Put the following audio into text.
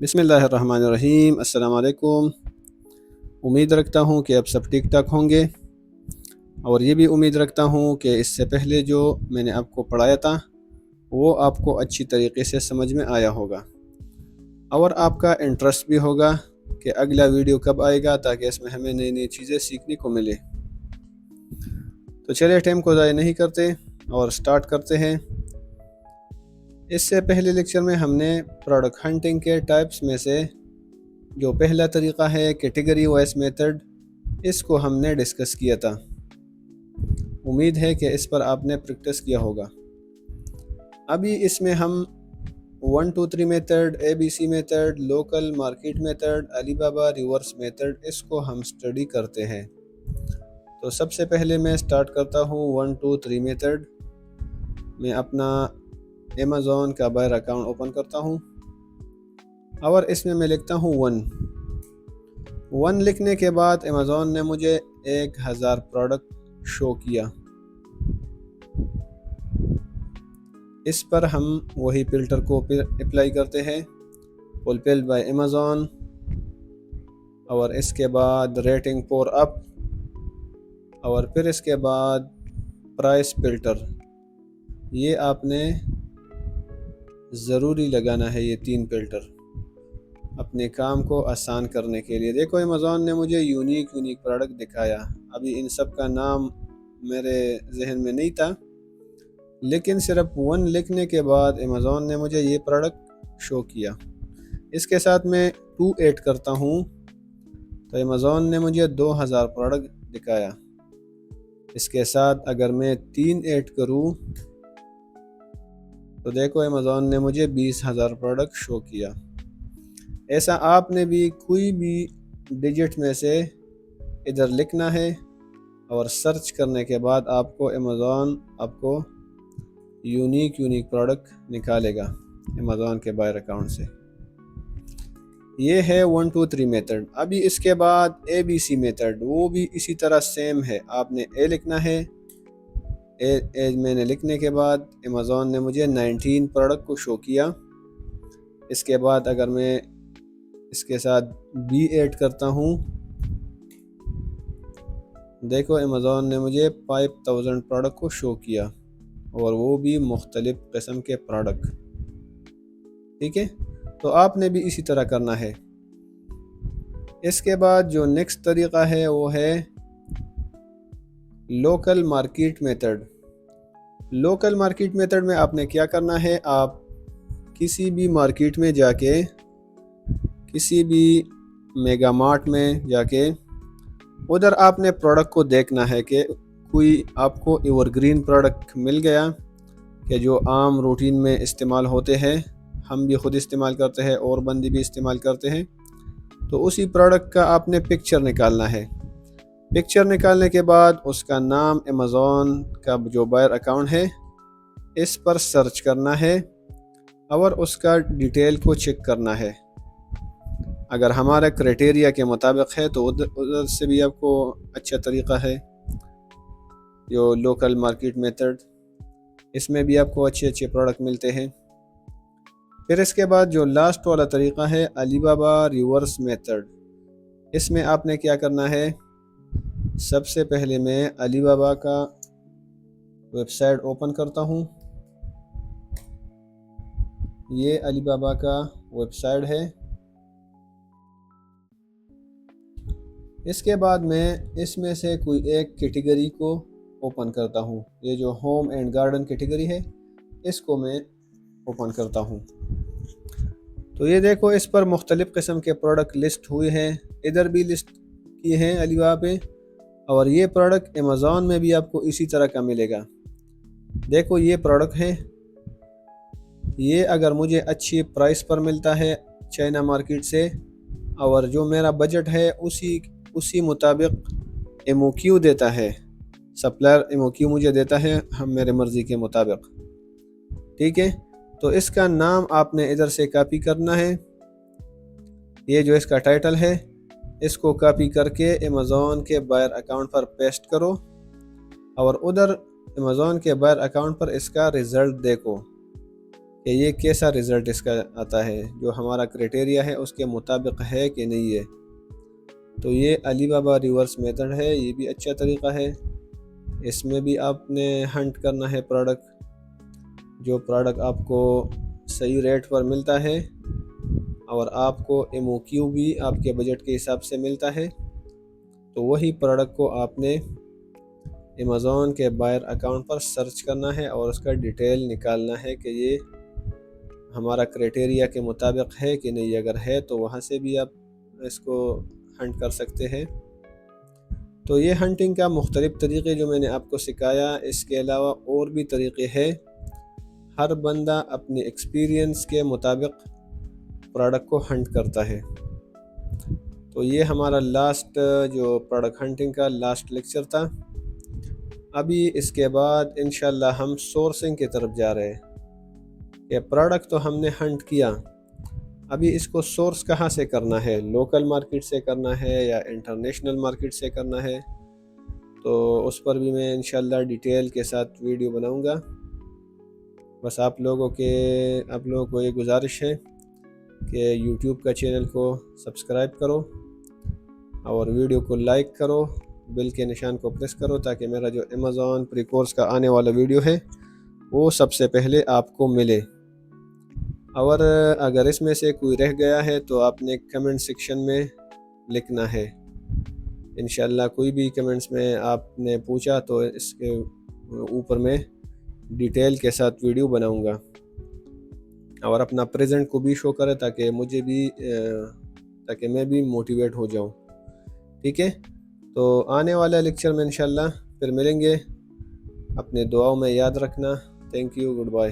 بسم اللہ الرحمن الرحیم۔ السلام علیکم۔ امید رکھتا ہوں کہ اب سب ٹھیک ٹھاک ہوں گے، اور یہ بھی امید رکھتا ہوں کہ اس سے پہلے جو میں نے آپ کو پڑھایا تھا وہ آپ کو اچھی طریقے سے سمجھ میں آیا ہوگا، اور آپ کا انٹرسٹ بھی ہوگا کہ اگلا ویڈیو کب آئے گا تاکہ اس میں ہمیں نئی نئی چیزیں سیکھنے کو ملے۔ تو چلیے ٹائم کو ضائع نہیں کرتے اور سٹارٹ کرتے ہیں۔ اس سے پہلے لیکچر میں ہم نے پروڈکٹ ہنٹنگ کے ٹائپس میں سے جو پہلا طریقہ ہے کیٹیگری وائز میتھڈ، اس کو ہم نے ڈسکس کیا تھا۔ امید ہے کہ اس پر آپ نے پریکٹس کیا ہوگا۔ ابھی اس میں ہم 1 2 3 method, ABC method, local market method, Alibaba reverse method, اس کو ہم سٹڈی کرتے ہیں۔ تو سب سے پہلے میں سٹارٹ کرتا ہوں 1 2 3 میتھڈ۔ میں اپنا Amazon کا بائر اکاؤنٹ اوپن کرتا ہوں، اور اس میں لکھتا ہوں 1 لکھنے کے بعد Amazon نے مجھے 1000 پروڈکٹ شو کیا۔ اس پر ہم وہی فلٹر کو اپلائی کرتے ہیں، فلفل بائی Amazon، اور اس کے بعد ریٹنگ فور اپ، اور پھر اس کے بعد پرائس فلٹر۔ یہ آپ نے ضروری لگانا ہے، یہ 3 فلٹر اپنے کام کو آسان کرنے کے لیے۔ دیکھو Amazon نے مجھے یونیک پروڈکٹ دکھایا۔ ابھی ان سب کا نام میرے ذہن میں نہیں تھا، لیکن صرف 1 لکھنے کے بعد Amazon نے مجھے یہ پروڈکٹ شو کیا۔ اس کے ساتھ میں 2 ایڈ کرتا ہوں تو Amazon نے مجھے 2000 پروڈکٹ دکھایا۔ اس کے ساتھ اگر میں 3 ایڈ کروں تو دیکھو Amazon نے مجھے 20000 پروڈکٹ شو کیا۔ ایسا آپ نے بھی کوئی بھی ڈیجٹ میں سے ادھر لکھنا ہے، اور سرچ کرنے کے بعد آپ کو Amazon آپ کو یونیک پروڈکٹ نکالے گا Amazon کے بائر اکاؤنٹ سے۔ یہ ہے 1 2 3 میتھڈ۔ ابھی اس کے بعد ABC میتھڈ، وہ بھی اسی طرح سیم ہے۔ آپ نے A لکھنا ہے، میں نے لکھنے کے بعد Amazon نے مجھے 19 پروڈکٹ کو شو کیا۔ اس کے بعد اگر میں اس کے ساتھ B ایڈ کرتا ہوں، دیکھو Amazon نے مجھے 5000 پروڈکٹ کو شو کیا، اور وہ بھی مختلف قسم کے پروڈکٹ۔ ٹھیک ہے، تو آپ نے بھی اسی طرح کرنا ہے۔ اس کے بعد جو نیکسٹ طریقہ ہے وہ ہے local market method. Local market method میں آپ نے کیا کرنا ہے، آپ کسی بھی مارکیٹ میں جا کے، کسی بھی میگا مارٹ میں جا کے، ادھر آپ نے پروڈکٹ کو دیکھنا ہے کہ کوئی آپ کو ایور گرین پروڈکٹ مل گیا کہ جو عام روٹین میں استعمال ہوتے ہیں، ہم بھی خود استعمال کرتے ہیں اور بندے بھی استعمال کرتے ہیں۔ تو اسی پروڈکٹ کا آپ نے پکچر نکالنا ہے۔ پکچر نکالنے کے بعد اس کا نام Amazon کا جو بائر اکاؤنٹ ہے اس پر سرچ کرنا ہے، اور اس کا ڈیٹیل کو چیک کرنا ہے۔ اگر ہمارے کرائٹیریا کے مطابق ہے تو ادھر سے بھی آپ کو اچھا طریقہ ہے جو لوکل مارکیٹ میتھڈ، اس میں بھی آپ کو اچھے پروڈکٹ ملتے ہیں۔ پھر اس کے بعد جو لاسٹ والا طریقہ ہے علی بابا ریورس میتھڈ، اس میں آپ نے کیا کرنا ہے، سب سے پہلے میں علی بابا کا ویب سائٹ اوپن کرتا ہوں۔ یہ علی بابا کا ویب سائٹ ہے۔ اس کے بعد میں اس میں سے کوئی ایک کیٹیگری کو اوپن کرتا ہوں۔ یہ جو ہوم اینڈ گارڈن کیٹیگری ہے اس کو میں اوپن کرتا ہوں۔ تو یہ دیکھو اس پر مختلف قسم کے پروڈکٹ لسٹ ہوئے ہیں، ادھر بھی لسٹ کیے ہیں علی بابا پہ، اور یہ پروڈکٹ Amazon میں بھی آپ کو اسی طرح کا ملے گا۔ دیکھو یہ پروڈکٹ ہے، یہ اگر مجھے اچھی پرائس پر ملتا ہے چائنا مارکیٹ سے، اور جو میرا بجٹ ہے اسی مطابق MOQ دیتا ہے، سپلائر MOQ مجھے دیتا ہے ہم میرے مرضی کے مطابق۔ ٹھیک ہے، تو اس کا نام آپ نے ادھر سے کاپی کرنا ہے۔ یہ جو اس کا ٹائٹل ہے اس کو کاپی کر کے Amazon کے بائر اکاؤنٹ پر پیسٹ کرو، اور ادھر Amazon کے بائر اکاؤنٹ پر اس کا رزلٹ دیکھو۔ کہ یہ کیسا رزلٹ اس کا آتا ہے، جو ہمارا کرائٹیریا ہے اس کے مطابق ہے کہ نہیں ہے۔ تو یہ علی بابا ریورس میتھڈ ہے، یہ بھی اچھا طریقہ ہے۔ اس میں بھی آپ نے ہنٹ کرنا ہے پروڈکٹ، جو پروڈکٹ آپ کو صحیح ریٹ پر ملتا ہے اور آپ کو ایم او کیو بھی آپ کے بجٹ کے حساب سے ملتا ہے، تو وہی پروڈکٹ کو آپ نے امیزون کے بائر اکاؤنٹ پر سرچ کرنا ہے اور اس کا ڈیٹیل نکالنا ہے کہ یہ ہمارا کرائٹیریا کے مطابق ہے کہ نہیں۔ اگر ہے تو وہاں سے بھی آپ اس کو ہنٹ کر سکتے ہیں۔ تو یہ ہنٹنگ کا مختلف طریقے جو میں نے آپ کو سکھایا، اس کے علاوہ اور بھی طریقے ہیں۔ ہر بندہ اپنے ایکسپیرینس کے مطابق پروڈکٹ کو ہنٹ کرتا ہے۔ تو یہ ہمارا لاسٹ جو پروڈکٹ ہنٹنگ کا لاسٹ لیکچر تھا۔ ابھی اس کے بعد انشاءاللہ ہم سورسنگ کی طرف جا رہے ہیں کہ پروڈکٹ تو ہم نے ہنٹ کیا، ابھی اس کو سورس کہاں سے کرنا ہے، لوکل مارکیٹ سے کرنا ہے یا انٹرنیشنل مارکیٹ سے کرنا ہے۔ تو اس پر بھی میں انشاءاللہ ڈیٹیل کے ساتھ ویڈیو بناؤں گا۔ بس آپ لوگوں کو یہ گزارش ہے کہ یوٹیوب کا چینل کو سبسکرائب کرو اور ویڈیو کو لائک کرو، بیل کے نشان کو پریس کرو تاکہ میرا جو امیزون پری کورس کا آنے والا ویڈیو ہے وہ سب سے پہلے آپ کو ملے۔ اور اگر اس میں سے کوئی رہ گیا ہے تو آپ نے کمنٹ سیکشن میں لکھنا ہے۔ انشاءاللہ کوئی بھی کمنٹس میں آپ نے پوچھا تو اس کے اوپر میں ڈیٹیل کے ساتھ ویڈیو بناؤں گا، اور اپنا پریزنٹ کو بھی شو کرے تاکہ میں بھی موٹیویٹ ہو جاؤں۔ ٹھیک ہے، تو آنے والا لیکچر میں انشاءاللہ پھر ملیں گے۔ اپنے دعاؤں میں یاد رکھنا۔ Thank you, good bye.